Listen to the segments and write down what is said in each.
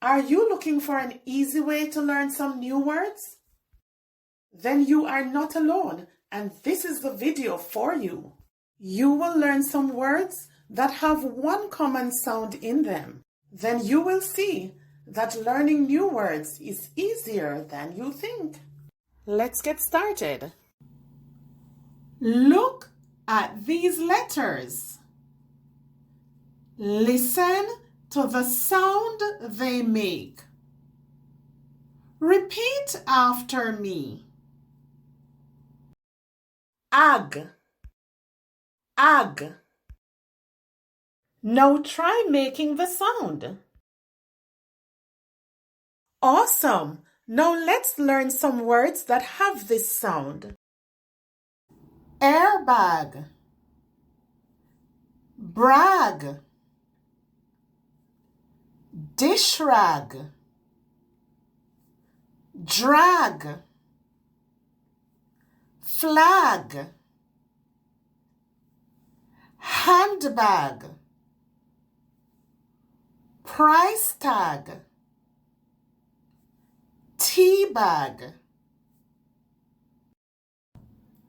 Are you looking for an easy way to learn some new words? Then you are not alone, and this is the video for you. You will learn some words that have one common sound in them. Then you will see that learning new words is easier than you think. Let's get started. Look at these letters. Listen to the sound they make. Repeat after me. Ag, ag. Now try making the sound. Awesome! Now let's learn some words that have this sound. Airbag, brag, dish rag, drag, flag, handbag, price tag, tea bag.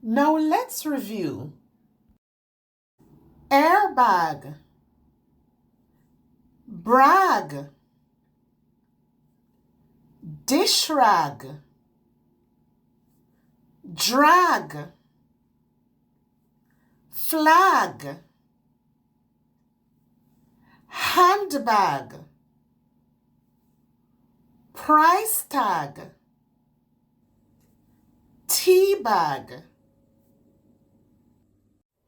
Now let's review. Airbag, brag, dish rag, drag, flag, handbag, price tag, tea bag.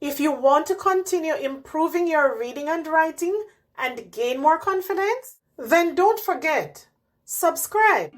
If you want to continue improving your reading and writing and gain more confidence, then don't forget, subscribe.